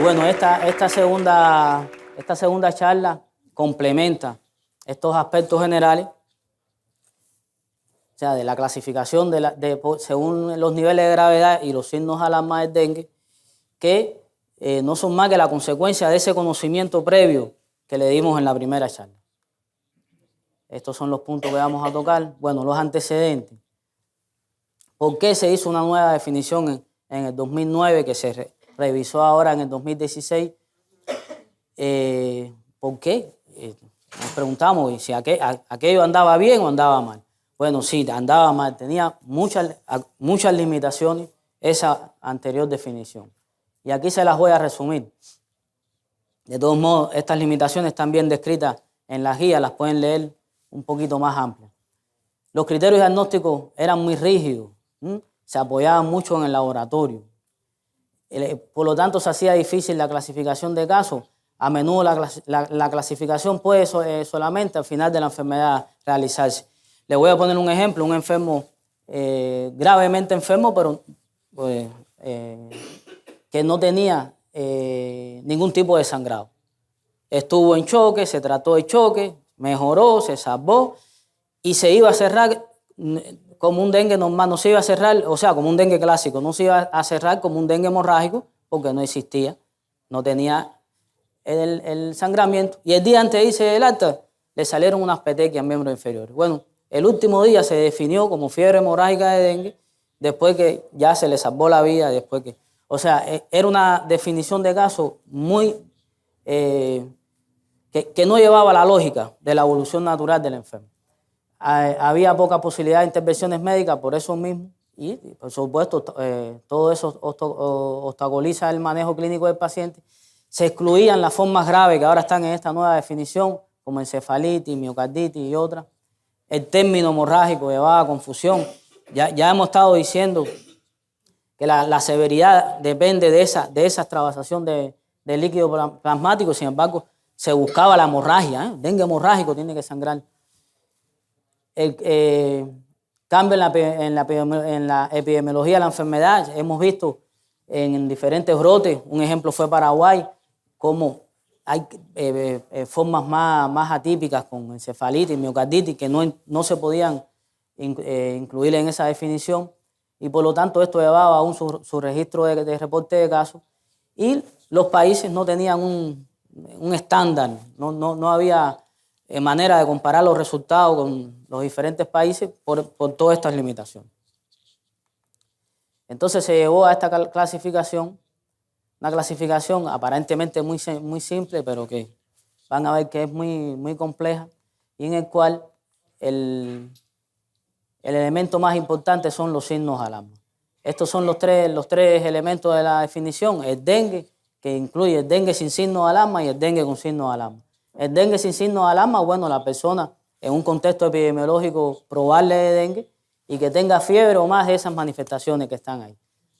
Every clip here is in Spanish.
bueno, esta segunda charla complementa estos aspectos generales, o sea, de la clasificación según los niveles de gravedad y los signos de alarma del dengue, que no son más que la consecuencia de ese conocimiento previo que le dimos en la primera charla. Estos son los puntos que vamos a tocar. Bueno, los antecedentes. ¿Por qué se hizo una nueva definición en el 2009 que se revisó ahora en el 2016? ¿Por qué? Nos preguntamos si aquello andaba bien o andaba mal. Bueno, sí, andaba mal, tenía muchas limitaciones esa anterior definición. Y aquí se las voy a resumir. De todos modos, estas limitaciones están bien descritas en la guía, las pueden leer un poquito más amplias. Los criterios diagnósticos eran muy rígidos, se apoyaban mucho en el laboratorio. Por lo tanto, se hacía difícil la clasificación de casos. A menudo la clasificación puede solamente al final de la enfermedad realizarse. Le voy a poner un ejemplo, un enfermo gravemente enfermo, pero que no tenía ningún tipo de sangrado. Estuvo en choque, se trató de choque, mejoró, se salvó y se iba a cerrar como un dengue normal, no se iba a cerrar, o sea, como un dengue clásico, no se iba a cerrar como un dengue hemorrágico porque no existía, no tenía el sangramiento. Y el día antes de irse del alta le salieron unas petequias en miembros inferiores. Bueno, el último día se definió como fiebre hemorrágica de dengue, después que ya se le salvó la vida, o sea, era una definición de caso muy que no llevaba la lógica de la evolución natural del enfermo. Había poca posibilidad de intervenciones médicas por eso mismo y, por supuesto, todo eso obstaculiza el manejo clínico del paciente. Se excluían las formas graves que ahora están en esta nueva definición, como encefalitis, miocarditis y otras. El término hemorrágico llevaba a confusión. Ya hemos estado diciendo que la severidad depende de esa extravasación de líquido plasmático, sin embargo, se buscaba la hemorragia, dengue hemorrágico tiene que sangrar. Cambio en la epidemiología de la enfermedad, hemos visto en diferentes brotes, un ejemplo fue Paraguay, cómo hay formas más atípicas con encefalitis, miocarditis, que no se podían incluir en esa definición, y por lo tanto esto llevaba a su registro de reporte de casos, y los países no tenían un estándar, no había manera de comparar los resultados con los diferentes países por todas estas limitaciones. Entonces se llegó a esta clasificación, una clasificación aparentemente muy simple, pero que van a ver que es muy compleja, y en el cual el elemento más importante son los signos de alarma. Estos son los tres elementos de la definición: el dengue, que incluye el dengue sin signo de alarma, y el dengue con signo de alarma. El dengue sin signo de alarma, bueno, la persona en un contexto epidemiológico probable de dengue y que tenga fiebre o más de esas manifestaciones que están ahí: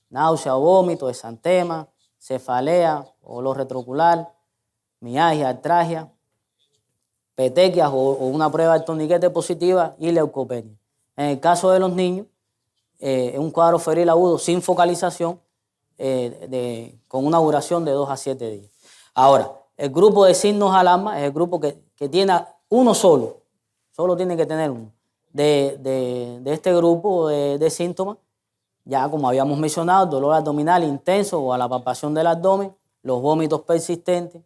náusea o vómito, exantema, cefalea, olor retrocular, mialgia, artralgia, petequias o una prueba de torniquete positiva y leucopenia. En el caso de los niños, un cuadro febril agudo sin focalización con una duración de 2 a 7 días. Ahora, el grupo de signos de alarma es el grupo que tiene uno solo tiene que tener uno. De este grupo de síntomas, ya como habíamos mencionado, el dolor abdominal intenso o a la palpación del abdomen, los vómitos persistentes,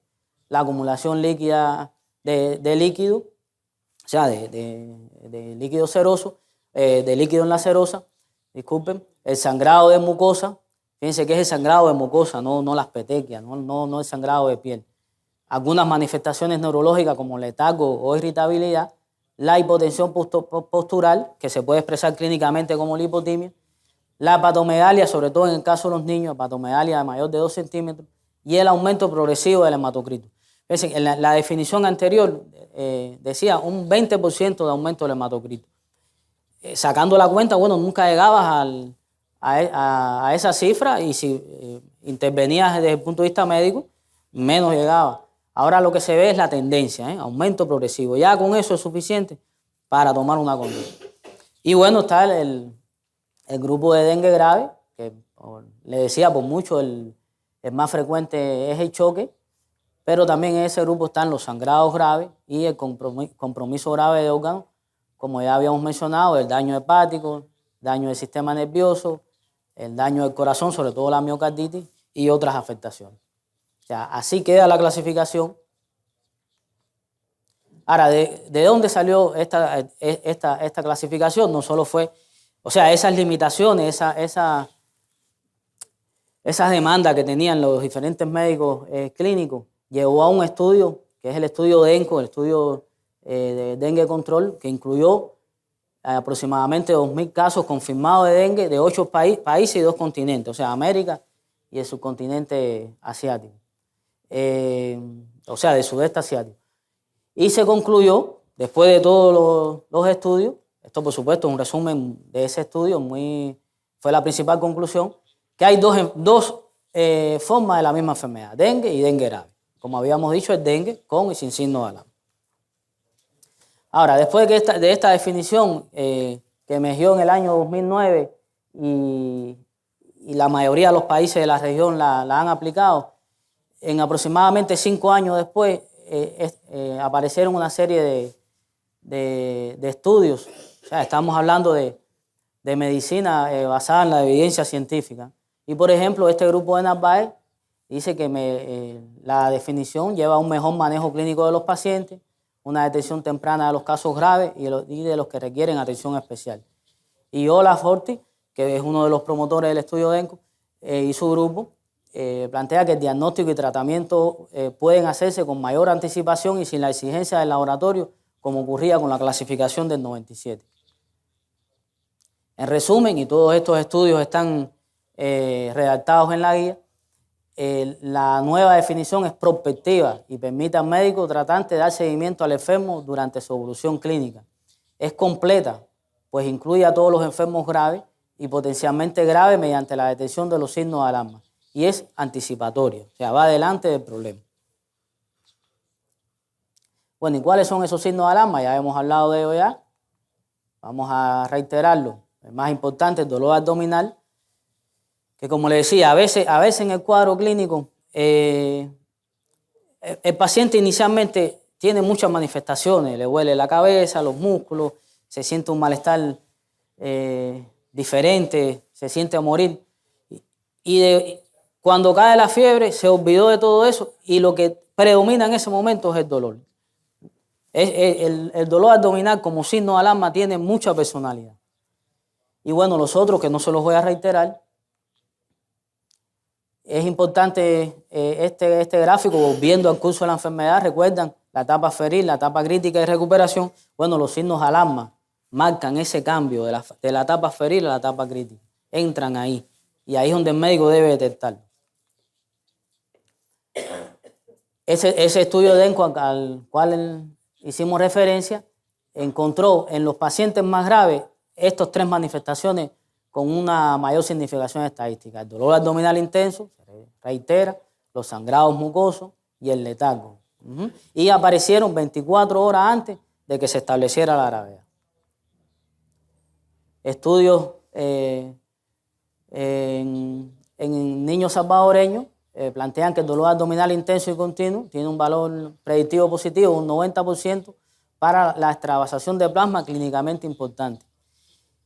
la acumulación líquida de líquido, o sea, de líquido seroso, de líquido en la serosa, disculpen, el sangrado de mucosa. Fíjense que es el sangrado de mucosa, no las petequias, no el sangrado de piel. Algunas manifestaciones neurológicas como letargo o irritabilidad, la hipotensión postural, que se puede expresar clínicamente como lipotimia, la hepatomegalia, sobre todo en el caso de los niños, hepatomegalia de mayor de 2 centímetros, y el aumento progresivo del hematocrito. Fíjense, en la definición anterior decía un 20% de aumento del hematocrito. Sacando la cuenta, bueno, nunca llegabas a esa cifra, y si intervenías desde el punto de vista médico, menos llegaba. Ahora lo que se ve es la tendencia, aumento progresivo. Ya con eso es suficiente para tomar una conducta. Y bueno, está el grupo de dengue grave, que le decía por mucho el El más frecuente es el choque, pero también en ese grupo están los sangrados graves y el compromiso grave de órganos, como ya habíamos mencionado, el daño hepático, daño del sistema nervioso, el daño del corazón, sobre todo la miocarditis, y otras afectaciones. O sea, así queda la clasificación. Ahora, ¿de dónde salió esta clasificación? No solo fue, o sea, esas limitaciones, esas demandas que tenían los diferentes médicos clínicos, llevó a un estudio, que es el estudio DENCO, el estudio de dengue control, que incluyó aproximadamente 2.000 casos confirmados de dengue de 8 países y 2 continentes, o sea, América y el subcontinente asiático, o sea, del sudeste asiático. Y se concluyó, después de todos los estudios, esto por supuesto es un resumen de ese estudio, fue la principal conclusión, que hay dos formas de la misma enfermedad, dengue y dengue grave. Como habíamos dicho, el dengue con y sin signo de alarma. Ahora, después de esta definición que emergió en el año 2009 y la mayoría de los países de la región la han aplicado, en aproximadamente 5 años después aparecieron una serie de estudios. O sea, estamos hablando de medicina basada en la evidencia científica. Y, por ejemplo, este grupo de Narváez dice que la definición lleva a un mejor manejo clínico de los pacientes, una detección temprana de los casos graves y de los que requieren atención especial. Y Olaf Horthy, que es uno de los promotores del estudio DENCO, y su grupo, plantea que el diagnóstico y tratamiento pueden hacerse con mayor anticipación y sin la exigencia del laboratorio, como ocurría con la clasificación del 97. En resumen, y todos estos estudios están redactados en la guía, la nueva definición es prospectiva y permite al médico tratante dar seguimiento al enfermo durante su evolución clínica. Es completa, pues incluye a todos los enfermos graves y potencialmente graves mediante la detección de los signos de alarma. Y es anticipatorio, o sea, va adelante del problema. Bueno, ¿y cuáles son esos signos de alarma? Ya hemos hablado de ello ya. Vamos a reiterarlo. El más importante, el dolor abdominal, que como le decía, a veces en el cuadro clínico el paciente inicialmente tiene muchas manifestaciones, le duele la cabeza, los músculos, se siente un malestar diferente, se siente a morir. Cuando cae la fiebre se olvidó de todo eso y lo que predomina en ese momento es el dolor. El dolor abdominal como signo de alarma tiene mucha personalidad. Y bueno, los otros que no se los voy a reiterar. Es importante este gráfico, volviendo al curso de la enfermedad, recuerdan la etapa febril, la etapa crítica de recuperación. Bueno, los signos de alarma marcan ese cambio de la etapa febril a la etapa crítica. Entran ahí y ahí es donde el médico debe detectarlo. Ese estudio de DENCO al cual hicimos referencia encontró en los pacientes más graves estas 3 manifestaciones con una mayor significación estadística. El dolor abdominal intenso, se reitera, los sangrados mucosos y el letargo. Y aparecieron 24 horas antes de que se estableciera la gravedad. Estudios en niños salvadoreños plantean que el dolor abdominal intenso y continuo tiene un valor predictivo positivo de un 90% para la extravasación de plasma clínicamente importante.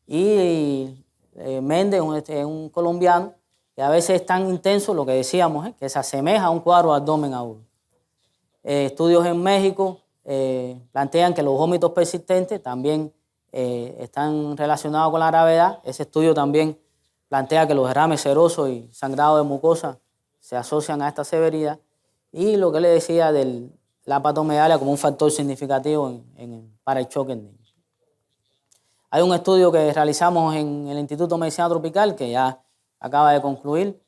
Y Méndez es un colombiano que a veces es tan intenso, lo que decíamos, que se asemeja a un cuadro de abdomen agudo. Estudios en México plantean que los vómitos persistentes también están relacionados con la gravedad. Ese estudio también plantea que los derrames serosos y sangrado de mucosa se asocian a esta severidad. Y lo que le decía de la patomegalia como un factor significativo para el choque en niños. Hay un estudio que realizamos en el Instituto de Medicina Tropical que ya acaba de concluir,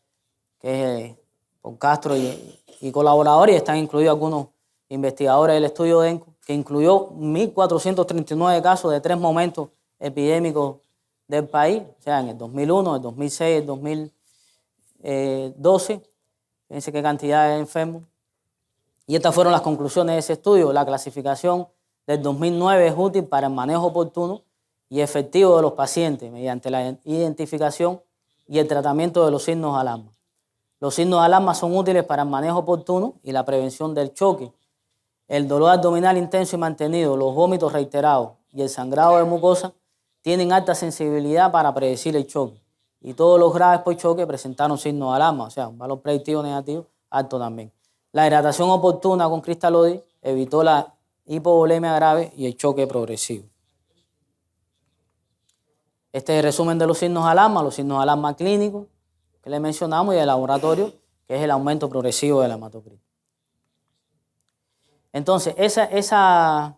que es por Castro y colaboradores, y están incluidos algunos investigadores del estudio DENCO, que incluyó 1.439 casos de 3 momentos epidémicos del país, o sea, en el 2001, el 2006, el 2012, fíjense qué cantidad de enfermos. Y estas fueron las conclusiones de ese estudio. La clasificación del 2009 es útil para el manejo oportuno y efectivo de los pacientes mediante la identificación y el tratamiento de los signos de alarma. Los signos de alarma son útiles para el manejo oportuno y la prevención del choque. El dolor abdominal intenso y mantenido, los vómitos reiterados y el sangrado de mucosa tienen alta sensibilidad para predecir el choque. Y todos los graves por choque presentaron signos de alarma, o sea, un valor predictivo negativo alto también. La hidratación oportuna con Cristalloids evitó la hipovolemia grave y el choque progresivo. Este es el resumen de los signos de alarma clínicos que le mencionamos y de laboratorio, que es el aumento progresivo de la hematocrita. Entonces, esa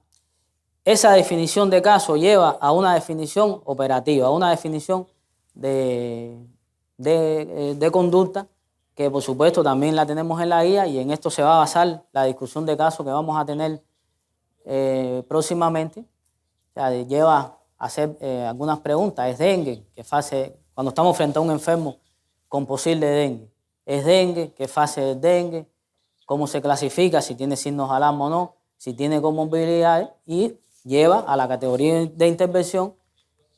definición de caso lleva a una definición operativa, a una definición de conducta, que por supuesto también la tenemos en la guía, y en esto se va a basar la discusión de caso que vamos a tener próximamente. O sea, lleva a hacer algunas preguntas. ¿Es dengue? ¿Qué fase? Cuando estamos frente a un enfermo con posible dengue, ¿es dengue? ¿Qué fase es dengue? ¿Cómo se clasifica? Si tiene signos de alarma o no, si tiene comorbilidades, y lleva a la categoría de intervención,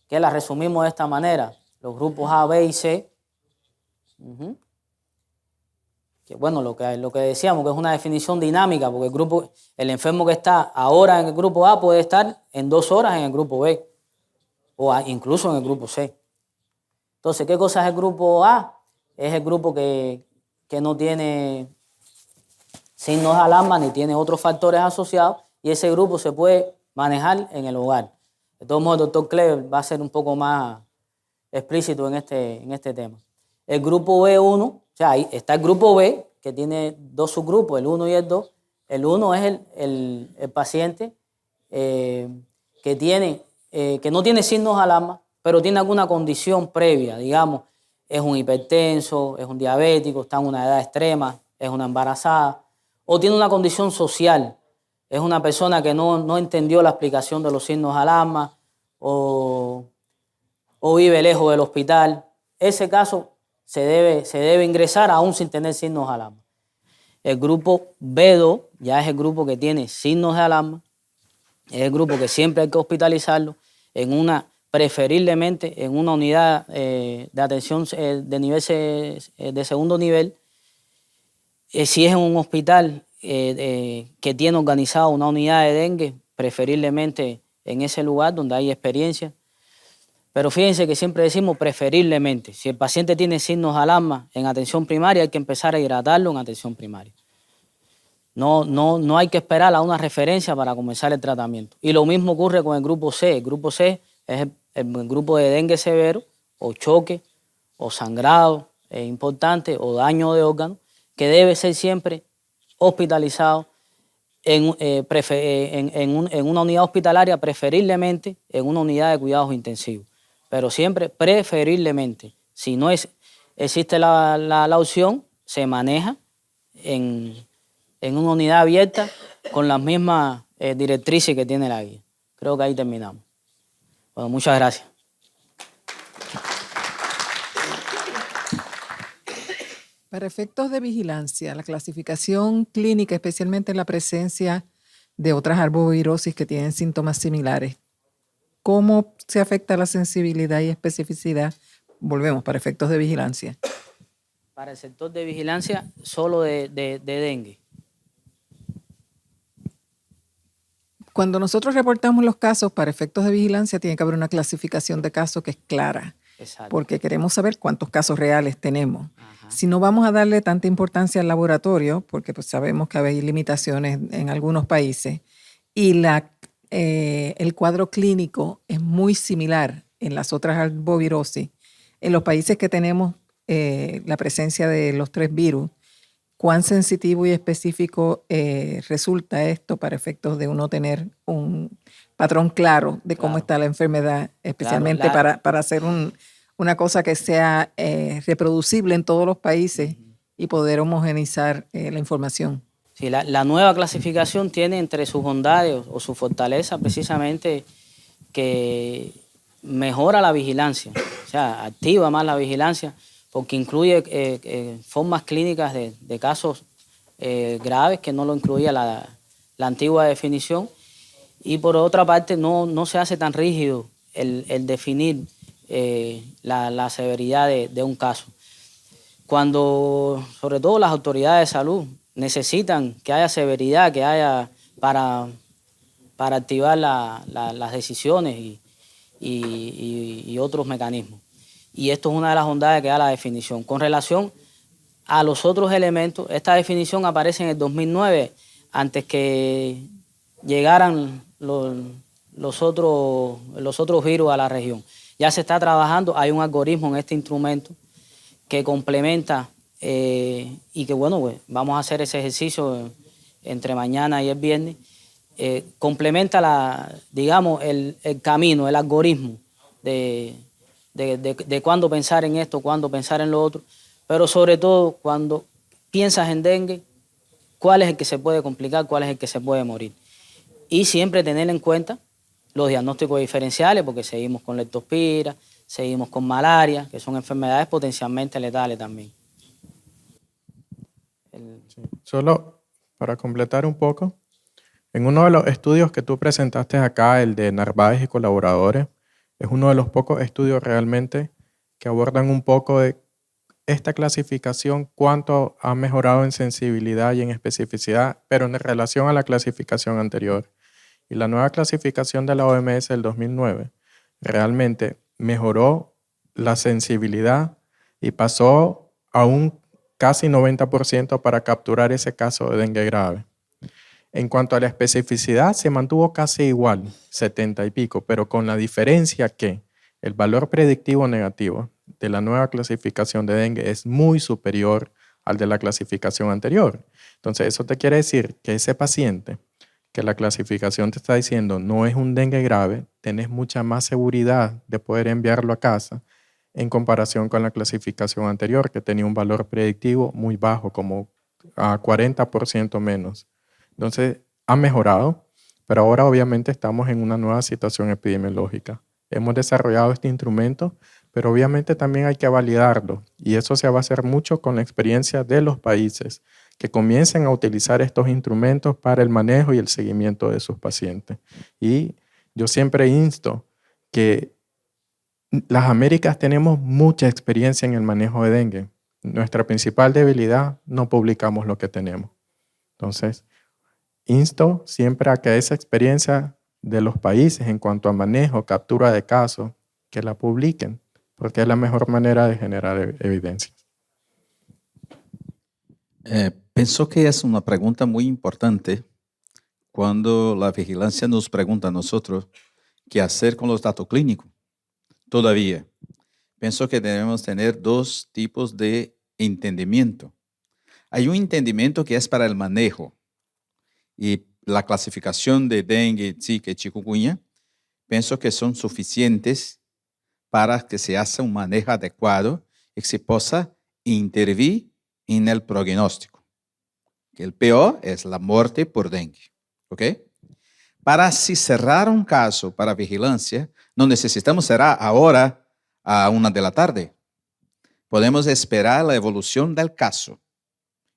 que la resumimos de esta manera: los grupos A, B y C. Que bueno, lo que decíamos, que es una definición dinámica, porque el enfermo que está ahora en el grupo A puede estar en 2 horas en el grupo B, o incluso en el grupo C. Entonces, ¿qué cosa es el grupo A? Es el grupo que no tiene signos de alarma ni tiene otros factores asociados, y ese grupo se puede manejar en el hogar. De todos modos, el doctor Kleber va a ser un poco más explícito en este tema. El grupo B1, o sea, ahí está el grupo B, que tiene 2 subgrupos, el 1 y el 2. El 1 es el paciente que no tiene signos de alarma, pero tiene alguna condición previa, digamos, es un hipertenso, es un diabético, está en una edad extrema, es una embarazada, o tiene una condición social, es una persona que no entendió la explicación de los signos de alarma, o vive lejos del hospital. Ese caso se debe ingresar aún sin tener signos de alarma. El grupo B2 ya es el grupo que tiene signos de alarma, es el grupo que siempre hay que hospitalizarlo, preferiblemente en una unidad de atención de segundo nivel. Si es en un hospital que tiene organizado una unidad de dengue, preferiblemente en ese lugar donde hay experiencia. Pero fíjense que siempre decimos preferiblemente. Si el paciente tiene signos de alarma en atención primaria, hay que empezar a hidratarlo en atención primaria. No hay que esperar a una referencia para comenzar el tratamiento. Y lo mismo ocurre con el grupo C. El grupo C es el grupo de dengue severo, o choque, o sangrado importante, o daño de órganos, que debe ser siempre hospitalizado en una unidad hospitalaria, preferiblemente en una unidad de cuidados intensivos. Pero siempre preferiblemente. Si no existe la opción, se maneja en una unidad abierta con las mismas directrices que tiene la guía. Creo que ahí terminamos. Bueno, muchas gracias. Para efectos de vigilancia, la clasificación clínica, especialmente en la presencia de otras arbovirosis que tienen síntomas similares, ¿cómo se afecta la sensibilidad y especificidad? Volvemos, para efectos de vigilancia. Para el sector de vigilancia, solo de dengue. Cuando nosotros reportamos los casos para efectos de vigilancia, tiene que haber una clasificación de casos que es clara. Exacto. Porque queremos saber cuántos casos reales tenemos. Ajá. Si no vamos a darle tanta importancia al laboratorio, porque pues sabemos que hay limitaciones en algunos países, y el cuadro clínico es muy similar en las otras arbovirosis, en los países que tenemos la presencia de los 3 virus, ¿cuán sensitivo y específico resulta esto para efectos de uno tener un patrón claro de cómo está la enfermedad, especialmente para hacer una cosa que sea reproducible en todos los países y poder homogeneizar la información? Sí, la nueva clasificación tiene entre sus bondades o su fortaleza precisamente que mejora la vigilancia, o sea, activa más la vigilancia, porque incluye formas clínicas de casos graves que no lo incluía la antigua definición, y por otra parte no se hace tan rígido el definir la severidad de un caso. cuando sobre todo las autoridades de salud necesitan que haya severidad, que haya para activar las decisiones y otros mecanismos. Y esto es una de las bondades que da la definición. Con relación a los otros elementos, esta definición aparece en el 2009, antes que llegaran los otros virus a la región. Ya se está trabajando, hay un algoritmo en este instrumento que complementa y que bueno, pues vamos a hacer ese ejercicio entre mañana y el viernes. Complementa el camino, el algoritmo de cuándo pensar en esto, cuándo pensar en lo otro, pero sobre todo cuando piensas en dengue, cuál es el que se puede complicar, cuál es el que se puede morir. Y siempre tener en cuenta los diagnósticos diferenciales, porque seguimos con leptospira, seguimos con malaria, que son enfermedades potencialmente letales también. Sí. Solo para completar un poco, en uno de los estudios que tú presentaste acá, el de Narváez y colaboradores, es uno de los pocos estudios realmente que abordan un poco de esta clasificación, cuánto ha mejorado en sensibilidad y en especificidad, pero en relación a la clasificación anterior. Y la nueva clasificación de la OMS del 2009 realmente mejoró la sensibilidad y pasó a un casi 90% para capturar ese caso de dengue grave. En cuanto a la especificidad, se mantuvo casi igual, 70 y pico, pero con la diferencia que el valor predictivo negativo de la nueva clasificación de dengue es muy superior al de la clasificación anterior. Entonces, eso te quiere decir que ese paciente que la clasificación te está diciendo no es un dengue grave, tenés mucha más seguridad de poder enviarlo a casa en comparación con la clasificación anterior, que tenía un valor predictivo muy bajo, como a 40% menos. Entonces, ha mejorado, pero ahora obviamente estamos en una nueva situación epidemiológica. Hemos desarrollado este instrumento, pero obviamente también hay que validarlo, y eso se va a hacer mucho con la experiencia de los países que comiencen a utilizar estos instrumentos para el manejo y el seguimiento de sus pacientes. Y yo siempre insto que las Américas tenemos mucha experiencia en el manejo de dengue. Nuestra principal debilidad, no publicamos lo que tenemos. Entonces, insto siempre a que esa experiencia de los países en cuanto a manejo, captura de casos, que la publiquen, porque es la mejor manera de generar evidencia. Penso que es una pregunta muy importante cuando la vigilancia nos pregunta a nosotros qué hacer con los datos clínicos. Todavía, pienso que debemos tener dos tipos de entendimiento. Hay un entendimiento que es para el manejo y la clasificación de dengue, zika y chikungunya, pienso que son suficientes para que se haga un manejo adecuado y que se pueda intervenir en el pronóstico. Que el peor es la muerte por dengue. ¿Ok? Para si cerrar un caso para vigilancia, no necesitamos cerrar ahora a 1 de la tarde. Podemos esperar la evolución del caso.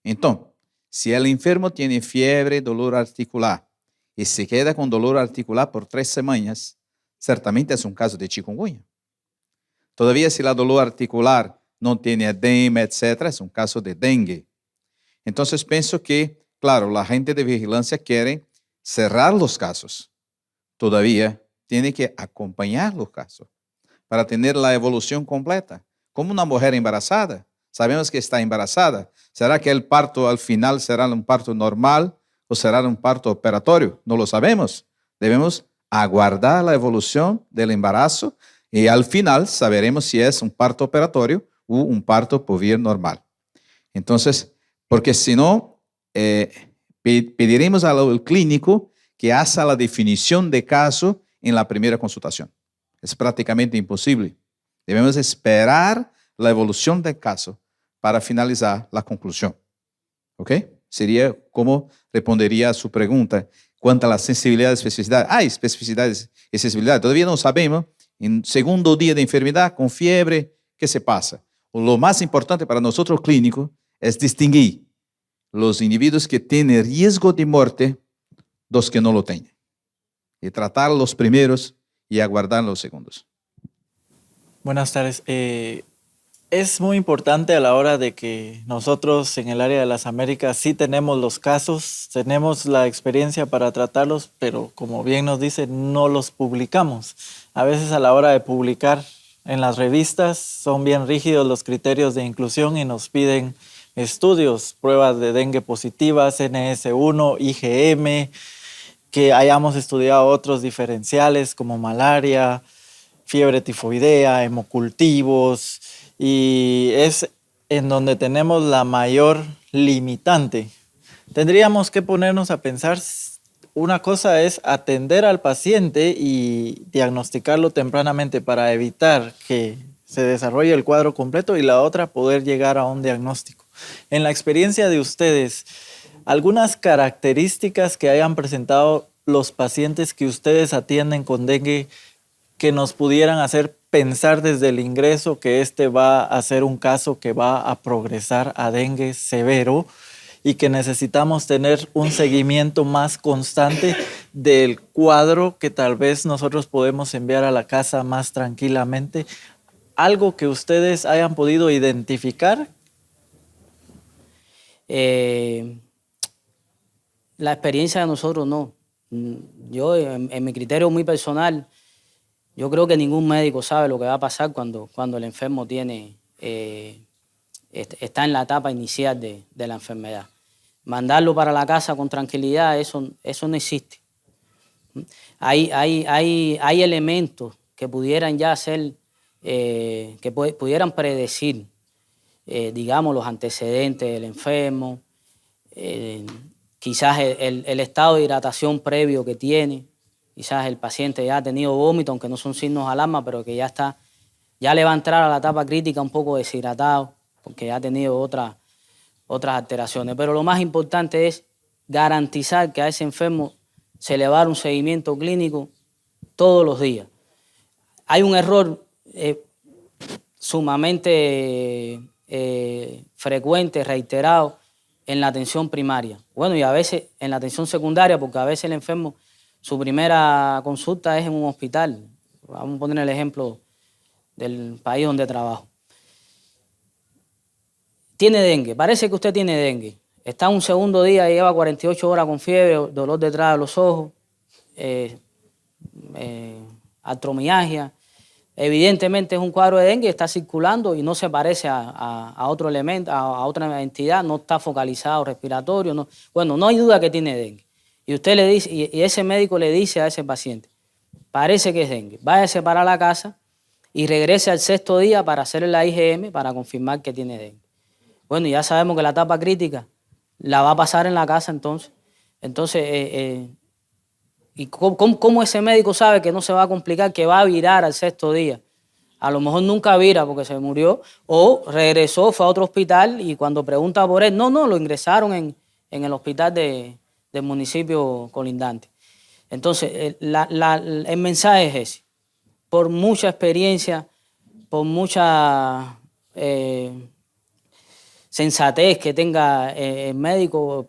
Entonces, si el enfermo tiene fiebre, dolor articular y se queda con dolor articular por 3 semanas, certamente es un caso de chikungunya. Todavía si la dolor articular no tiene edema, etc., es un caso de dengue. Entonces pienso que, claro, la gente de vigilancia quiere cerrar los casos. Todavía tiene que acompañar los casos para tener la evolución completa. Como una mujer embarazada, sabemos que está embarazada. ¿Será que el parto al final será un parto normal o será un parto operatorio? No lo sabemos. Debemos aguardar la evolución del embarazo y al final saberemos si es un parto operatorio o un parto por vía normal. Entonces, porque si no, pediremos al clínico que haga la definición de caso en la primera consultación. Es prácticamente imposible. Debemos esperar la evolución del caso para finalizar la conclusión. ¿Ok? Sería como respondería a su pregunta cuanto a la sensibilidad y especificidad. Hay especificidades y sensibilidad. Todavía no sabemos. En segundo día de enfermedad, con fiebre, ¿qué se pasa? Lo más importante para nosotros clínicos es distinguir los individuos que tienen riesgo de muerte de los que no lo tienen. Y tratar los primeros y aguardar los segundos. Buenas tardes. Es muy importante a la hora de que nosotros en el área de las Américas sí tenemos los casos, tenemos la experiencia para tratarlos, pero como bien nos dice, no los publicamos. A veces a la hora de publicar en las revistas son bien rígidos los criterios de inclusión y nos piden estudios, pruebas de dengue positivas, NS1, IgM, que hayamos estudiado otros diferenciales como malaria, fiebre tifoidea, hemocultivos, y es en donde tenemos la mayor limitante. Tendríamos que ponernos a pensar, una cosa es atender al paciente y diagnosticarlo tempranamente para evitar que se desarrolle el cuadro completo, y la otra, poder llegar a un diagnóstico. En la experiencia de ustedes, algunas características que hayan presentado los pacientes que ustedes atienden con dengue que nos pudieran hacer pensar desde el ingreso que este va a ser un caso que va a progresar a dengue severo y que necesitamos tener un seguimiento más constante del cuadro que tal vez nosotros podemos enviar a la casa más tranquilamente? ¿Algo que ustedes hayan podido identificar? La experiencia de nosotros no. Yo, en mi criterio muy personal, yo creo que ningún médico sabe lo que va a pasar cuando el enfermo está en la etapa inicial de la enfermedad. Mandarlo para la casa con tranquilidad, eso no existe. Hay elementos que pudieran ya ser, pudieran predecir, digamos, los antecedentes del enfermo, quizás el estado de hidratación previo que tiene. Quizás el paciente ya ha tenido vómito, aunque no son signos de alarma, pero que ya le va a entrar a la etapa crítica un poco deshidratado, porque ya ha tenido otras alteraciones. Pero lo más importante es garantizar que a ese enfermo se le va a dar un seguimiento clínico todos los días. Hay un error sumamente frecuente, reiterado, en la atención primaria. Bueno, y a veces en la atención secundaria, porque a veces el enfermo, su primera consulta es en un hospital. Vamos a poner el ejemplo del país donde trabajo. Tiene dengue, parece que usted tiene dengue. Está un segundo día, lleva 48 horas con fiebre, dolor detrás de los ojos, artromialgia. Evidentemente es un cuadro de dengue, está circulando y no se parece a otro elemento, a otra entidad, no está focalizado respiratorio. No. Bueno, no hay duda que tiene dengue. Y usted le dice, y ese médico le dice a ese paciente, parece que es dengue, váyase para la casa y regrese al 6º día para hacerle la IgM para confirmar que tiene dengue. Bueno, ya sabemos que la etapa crítica la va a pasar en la casa entonces. Entonces, ¿y cómo ese médico sabe que no se va a complicar, que va a virar al 6º día? A lo mejor nunca vira porque se murió, o regresó, fue a otro hospital y cuando pregunta por él, no, lo ingresaron en el hospital del municipio colindante. Entonces, el mensaje es ese. Por mucha experiencia, por mucha sensatez que tenga el médico,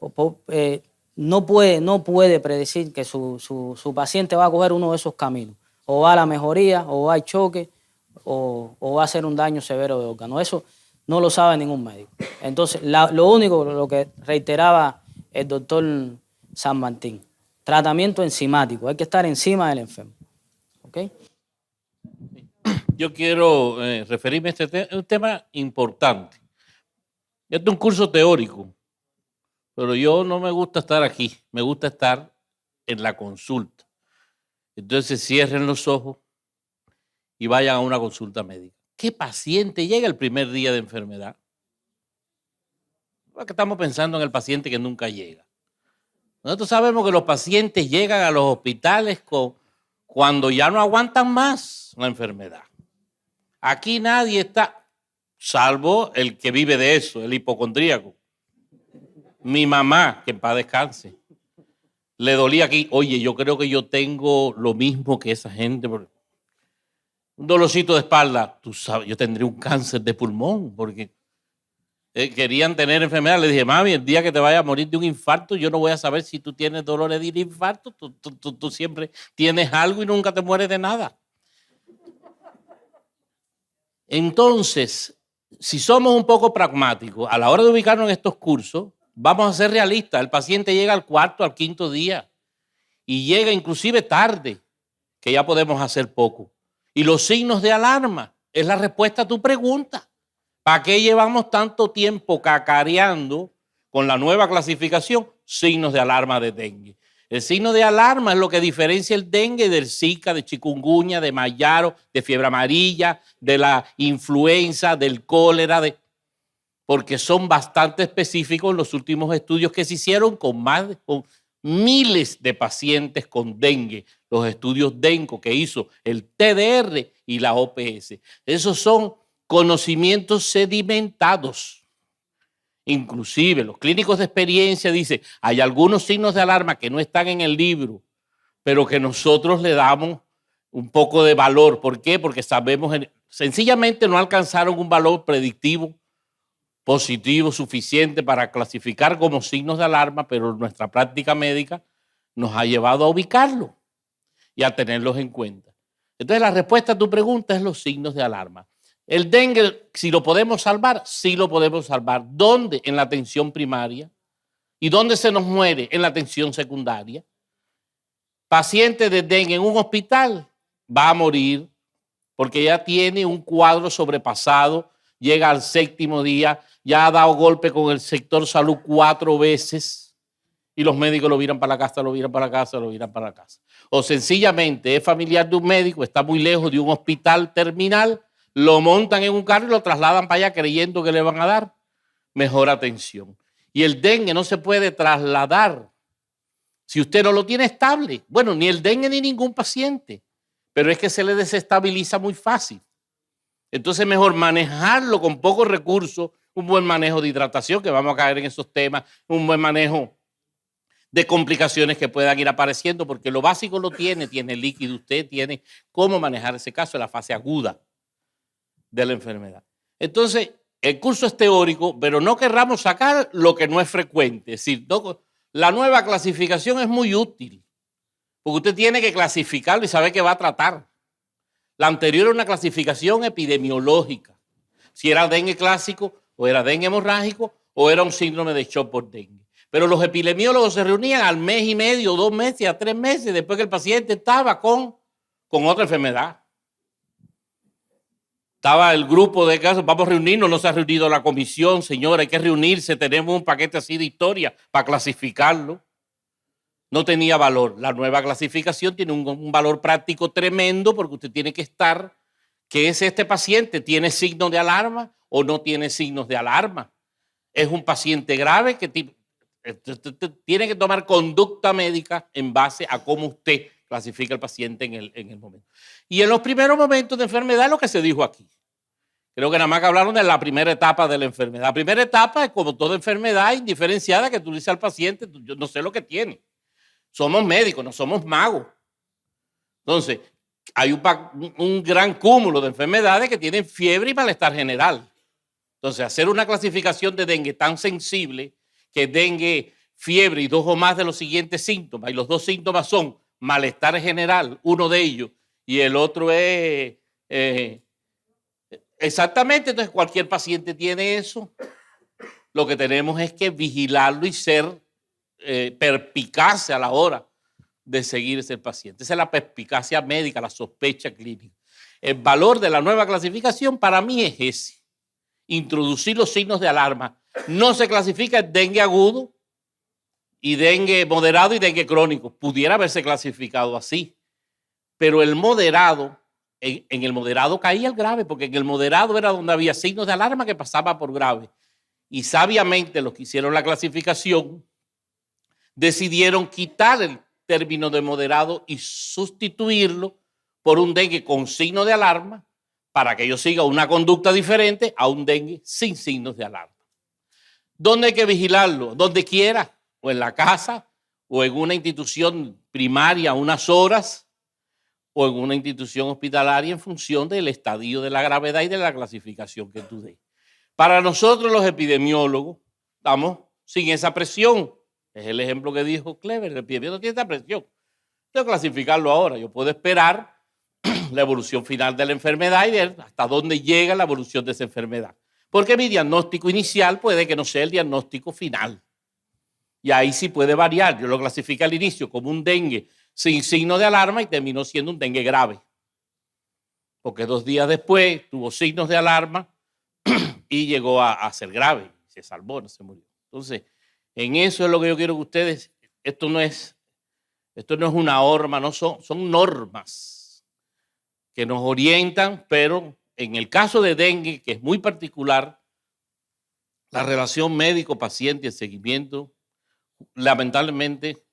no puede predecir que su paciente va a coger uno de esos caminos. O va a la mejoría, o va al choque, o va a hacer un daño severo de órgano. Eso no lo sabe ningún médico. Entonces, lo único, lo que reiteraba el doctor San Martín, tratamiento enzimático. Hay que estar encima del enfermo. ¿Ok? Yo quiero referirme a un tema importante. Este es un curso teórico, pero yo no me gusta estar aquí, me gusta estar en la consulta. Entonces cierren los ojos y vayan a una consulta médica. ¿Qué paciente llega el primer día de enfermedad? Porque estamos pensando en el paciente que nunca llega. Nosotros sabemos que los pacientes llegan a los hospitales cuando ya no aguantan más la enfermedad. Aquí nadie está, salvo el que vive de eso, el hipocondríaco. Mi mamá, que en paz descanse, le dolía aquí. Oye, yo creo que yo tengo lo mismo que esa gente. Un dolorcito de espalda. Tú sabes, yo tendría un cáncer de pulmón porque querían tener enfermedad. Le dije, mami, el día que te vayas a morir de un infarto, yo no voy a saber si tú tienes dolores de infarto. Tú siempre tienes algo y nunca te mueres de nada. Entonces, si somos un poco pragmáticos, a la hora de ubicarnos en estos cursos, vamos a ser realistas. El paciente llega al cuarto, al quinto día y llega inclusive tarde, que ya podemos hacer poco. Y los signos de alarma es la respuesta a tu pregunta. ¿Para qué llevamos tanto tiempo cacareando con la nueva clasificación? Signos de alarma de dengue. El signo de alarma es lo que diferencia el dengue del Zika, de chikungunya, de mayaro, de fiebre amarilla, de la influenza, del cólera, porque son bastante específicos en los últimos estudios que se hicieron con miles de pacientes con dengue, los estudios DENCO que hizo el TDR y la OPS. Esos son conocimientos sedimentados. Inclusive los clínicos de experiencia dicen, hay algunos signos de alarma que no están en el libro, pero que nosotros le damos un poco de valor. ¿Por qué? Porque sabemos, sencillamente no alcanzaron un valor predictivo positivo suficiente para clasificar como signos de alarma, pero nuestra práctica médica nos ha llevado a ubicarlo y a tenerlos en cuenta. Entonces la respuesta a tu pregunta es los signos de alarma. El dengue, si lo podemos salvar, sí lo podemos salvar. ¿Dónde? En la atención primaria. ¿Y dónde se nos muere? En la atención secundaria. Paciente de dengue en un hospital va a morir porque ya tiene un cuadro sobrepasado, llega al 7º día, ya ha dado golpe con el sector salud 4 veces y los médicos lo viran para la casa, lo viran para la casa, lo viran para la casa. O sencillamente es familiar de un médico, está muy lejos de un hospital terminal, lo montan en un carro y lo trasladan para allá creyendo que le van a dar mejor atención. Y el dengue no se puede trasladar si usted no lo tiene estable. Bueno, ni el dengue ni ningún paciente, pero es que se le desestabiliza muy fácil. Entonces mejor manejarlo con pocos recursos, un buen manejo de hidratación, que vamos a caer en esos temas, un buen manejo de complicaciones que puedan ir apareciendo, porque lo básico lo tiene líquido, usted tiene cómo manejar ese caso en la fase aguda de la enfermedad. Entonces, el curso es teórico, pero no querramos sacar lo que no es frecuente. Es decir, no, la nueva clasificación es muy útil, porque usted tiene que clasificarlo y saber qué va a tratar. La anterior era una clasificación epidemiológica. Si era dengue clásico, o era dengue hemorrágico, o era un síndrome de shock por dengue. Pero los epidemiólogos se reunían al mes y medio, 2 meses, a 3 meses, después que el paciente estaba con otra enfermedad. Estaba el grupo de casos, vamos a reunirnos, no se ha reunido la comisión, señora, hay que reunirse, tenemos un paquete así de historia para clasificarlo. No tenía valor. La nueva clasificación tiene un valor práctico tremendo porque usted tiene que estar, ¿qué es este paciente? ¿Tiene signos de alarma o no tiene signos de alarma? ¿Es un paciente grave que tiene que tomar conducta médica en base a cómo usted clasifica al paciente en el momento? Y en los primeros momentos de enfermedad, lo que se dijo aquí. Creo que nada más que hablaron de la primera etapa de la enfermedad. La primera etapa es como toda enfermedad indiferenciada que tú dices al paciente, yo no sé lo que tiene. Somos médicos, no somos magos. Entonces, hay un gran cúmulo de enfermedades que tienen fiebre y malestar general. Entonces, hacer una clasificación de dengue tan sensible, que dengue, fiebre y 2 o más de los siguientes síntomas, y los 2 síntomas son malestar general, uno de ellos, y el otro es... exactamente, entonces cualquier paciente tiene eso. Lo que tenemos es que vigilarlo y ser perspicaces a la hora de seguir ese paciente. Esa es la perspicacia médica, la sospecha clínica. El valor de la nueva clasificación para mí es ese. Introducir los signos de alarma. No se clasifica el dengue agudo y dengue moderado y dengue crónico. Pudiera haberse clasificado así. Pero el moderado, en el moderado caía el grave, porque en el moderado era donde había signos de alarma que pasaba por grave. Y sabiamente los que hicieron la clasificación decidieron quitar el término de moderado y sustituirlo por un dengue con signo de alarma para que yo siga una conducta diferente a un dengue sin signos de alarma. ¿Dónde hay que vigilarlo? Donde quiera, o en la casa, o en una institución primaria unas horas, o en una institución hospitalaria en función del estadio de la gravedad y de la clasificación que tú des. Para nosotros los epidemiólogos estamos sin esa presión. Es el ejemplo que dijo Clever, el epidemiólogo no tiene esta presión. Tengo que clasificarlo ahora. Yo puedo esperar la evolución final de la enfermedad y ver hasta dónde llega la evolución de esa enfermedad. Porque mi diagnóstico inicial puede que no sea el diagnóstico final. Y ahí sí puede variar. Yo lo clasifico al inicio como un dengue sin signo de alarma y terminó siendo un dengue grave. Porque 2 días después tuvo signos de alarma y llegó a ser grave. Se salvó, no se murió. Entonces, en eso es lo que yo quiero que ustedes, esto no es una norma, no son normas que nos orientan, pero en el caso de dengue, que es muy particular, la relación médico-paciente y el seguimiento, lamentablemente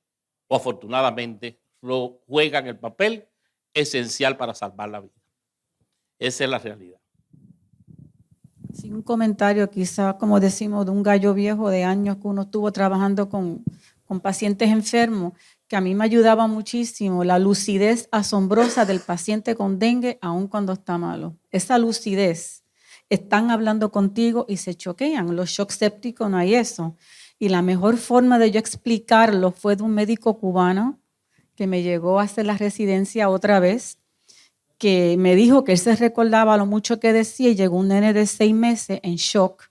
o afortunadamente, lo juegan el papel esencial para salvar la vida. Esa es la realidad. Sí, un comentario quizás, como decimos, de un gallo viejo de años que uno estuvo trabajando con pacientes enfermos, que a mí me ayudaba muchísimo la lucidez asombrosa del paciente con dengue, aun cuando está malo. Esa lucidez, están hablando contigo y se choquean. Los shock sépticos no hay eso. Y la mejor forma de yo explicarlo fue de un médico cubano que me llegó a hacer la residencia otra vez, que me dijo que él se recordaba lo mucho que decía y llegó un nene de 6 meses en shock,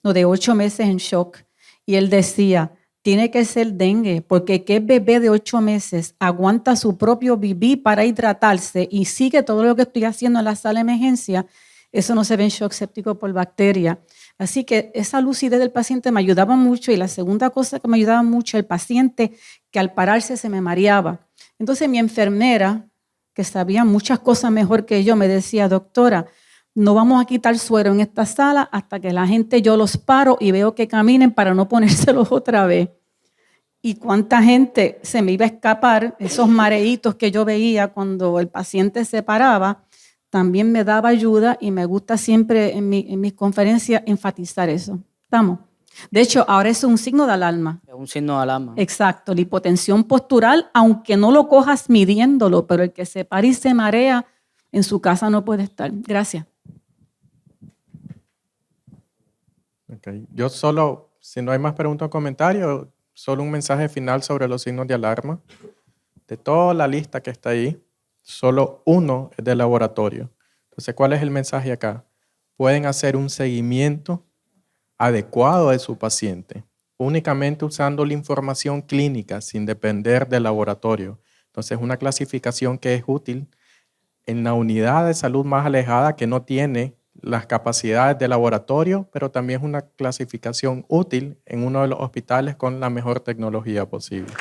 no, de 8 meses en shock, y él decía, tiene que ser dengue, porque qué bebé de 8 meses aguanta su propio pipí para hidratarse y sigue todo lo que estoy haciendo en la sala de emergencia, eso no se ve en shock séptico por bacteria. Así que esa lucidez del paciente me ayudaba mucho y la segunda cosa que me ayudaba mucho, el paciente que al pararse se me mareaba. Entonces mi enfermera, que sabía muchas cosas mejor que yo, me decía, doctora, no vamos a quitar suero en esta sala hasta que la gente yo los paro y veo que caminen para no ponérselos otra vez. Y cuánta gente se me iba a escapar, esos mareitos que yo veía cuando el paciente se paraba, también me daba ayuda y me gusta siempre en mis conferencias enfatizar eso. ¿Estamos? De hecho, ahora es un signo de alarma. Es un signo de alarma. Exacto, la hipotensión postural, aunque no lo cojas midiéndolo, pero el que se para y se marea en su casa no puede estar. Gracias. Okay. Yo solo, si no hay más preguntas o comentarios, solo un mensaje final sobre los signos de alarma. De toda la lista que está ahí, solo uno es de laboratorio. Entonces, ¿cuál es el mensaje acá? Pueden hacer un seguimiento adecuado de su paciente, únicamente usando la información clínica sin depender del laboratorio. Entonces, una clasificación que es útil en la unidad de salud más alejada que no tiene las capacidades de laboratorio, pero también es una clasificación útil en uno de los hospitales con la mejor tecnología posible.